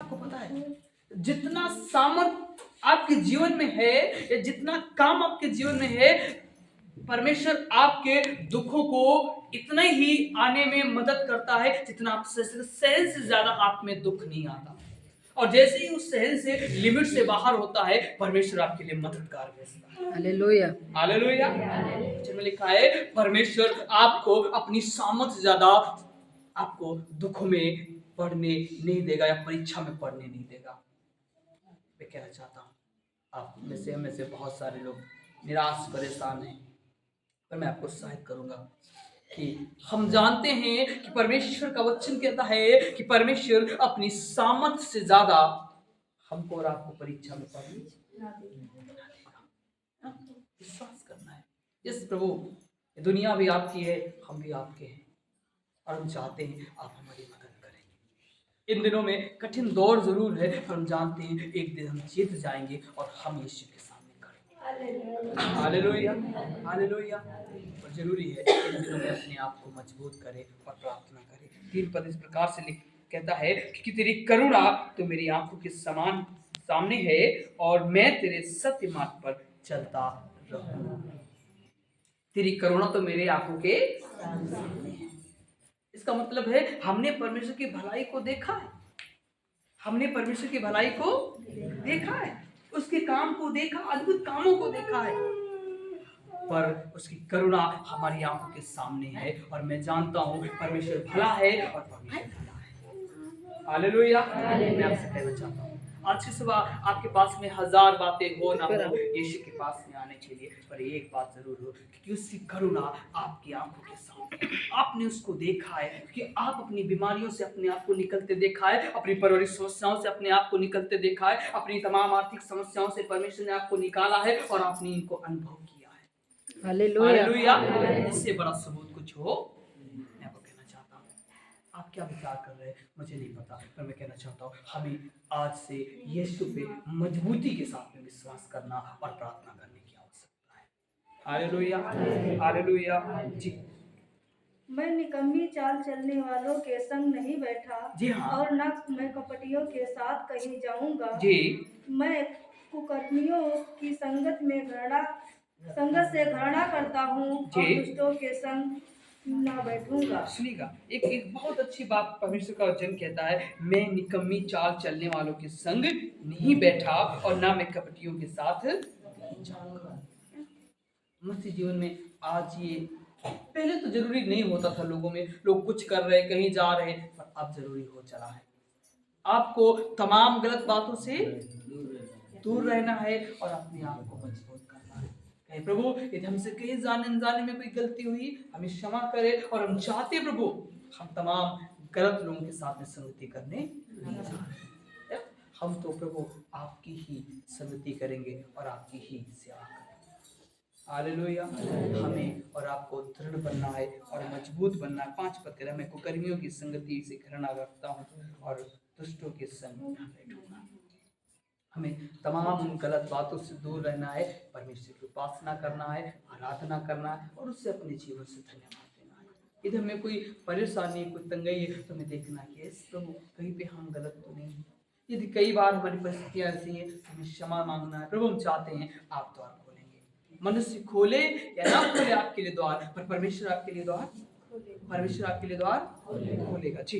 आपको पता है जितना सामर्थ आपके जीवन में है या जितना काम आपके जीवन में है, परमेश्वर आपके दुखों को इतना ही आने में मदद करता है जितना आप सहन से ज्यादा आप में दुख नहीं आता। और जैसे ही उस सहन से लिमिट से बाहर होता है, परमेश्वर आपके लिए मददगार भेजता है। हालेलुया। हालेलुया। जिसमें लिखा है परमेश्वर आपको अपनी सामर्थ से ज्यादा आपको दुखों में पढ़ने नहीं देगा या परीक्षा में पढ़ने नहीं देगा। मैं कहना चाहता हूँ आप में से बहुत सारे लोग निराश परेशान हैं, पर मैं आपको सहायता करूंगा कि हम जानते हैं कि परमेश्वर का वचन कहता है कि परमेश्वर अपनी सामर्थ से ज्यादा हमको और आपको परीक्षा में पढ़ने विश्वास करना है। यस प्रभु, ये दुनिया भी आपकी है, हम भी आपके हैं और हम चाहते हैं आप हमारी मदद करें। इन दिनों में कठिन दौर जरूर है, पर हम जानते हैं एक दिन हम जीत जाएंगे और हम यीशु के सामने खड़े। Hallelujah, hallelujah. और जरूरी है इन दिनों में अपने आप को मजबूत करें और प्रार्थना करें। 3 पद इस प्रकार से कहता है कि तेरी करुणा तो मेरी आंखों के समान सामने है और मैं तेरे सत्य मार्ग पर चलता रहूं। तेरी करुणा तो मेरे आंखों के सामने है। इसका मतलब है हमने परमेश्वर की भलाई को देखा है, हमने परमेश्वर की भलाई को देखा है, उसके काम को देखा, अद्भुत कामों को देखा है, पर उसकी करुणा हमारी आंखों के सामने है। और मैं जानता हूँ परमेश्वर भला है और परमेश्वर भला है। हालेलुया। मैं आपसे कहना चाहता हूँ आज की सुबह आपके पास में 1000 बातें हो ना हो यीशु के पास में आने के लिए, पर एक बात जरूर हो कि उसकी करुणा आपकी आंखों के सामने, आपने उसको देखा है कि आप अपनी बीमारियों से अपने आप को निकलते देखा है, अपनी पारिवारिक समस्याओं से अपने आप को निकलते देखा है, अपनी तमाम आर्थिक समस्याओं से परमेश्वर ने आपको निकाला है और आपने इनको अनुभव किया है। हालेलुया। इससे बड़ा सबूत कुछ हो मैं आपको कहना चाहता हूँ। आप क्या विचार कर रहे हैं मुझे नहीं पता, पर मैं कहना चाहता हूँ हमें आज से यीशु पे मजबूती के साथ में विश्वास करना और प्रार्थना करने की आवश्यकता है। Hallelujah, hallelujah. जी, मैं निकम्मी चाल चलने वालों के संग नहीं बैठा, जी हाँ, और न मैं कपटियों के साथ कहीं जाऊंगा। जी, मैं कुकर्मियों की संगत से घृणा करता हूँ और दुष्टों के संग ना बैठूंगा। सुनिएगा, एक बहुत अच्छी बात परमेश्वर का वचन कहता है, मैं निकम्मी चाल चलने वालों के संग नहीं बैठा और ना मैं कपटियों के साथ जाऊंगा। मसीह जीवन में आज ये पहले तो जरूरी नहीं होता था, लोगों में लोग कुछ कर रहे कहीं जा रहे, पर अब जरूरी हो चला है। आपको तमाम गलत बातों से दूर रहना है और अपने आप को मजबूत करना है। कहे प्रभु यदि हमसे कहीं जाने अनजाने में कोई गलती हुई हमें क्षमा करे, और हम चाहते प्रभु हम तमाम गलत लोगों के साथ में संगति करने नहीं चाहते। हम तो प्रभु आपकी ही संगति करेंगे और आपकी ही सेवा करेंगे। हालेलुया। हमें और आपको दृढ़ बनना है और मजबूत बनना है। 5 पद कह मैं कुकर्मियों की संगति से घृणा रखता हूँ और दुष्टों के संग न बैठूंगा। हमें तमाम उन गलत बातों से दूर रहना है, परमेश्वर की उपासना करना है, आराधना करना है और उससे अपने जीवन से धन्यवाद देना है। यदि हमें कोई परेशानी कोई तंगई है तो हमें देखना कि प्रभु कहीं पे हम गलत तो नहीं। यदि कई बार हमारी परिस्थितियाँ ऐसी हैं तो हमें क्षमा मांगना है। प्रभु हम चाहते हैं आप द्वार खोलेंगे, मनुष्य खोले या ना खोले आपके लिए द्वार, पर परमेश्वर आपके लिए द्वार खोलेगा जी।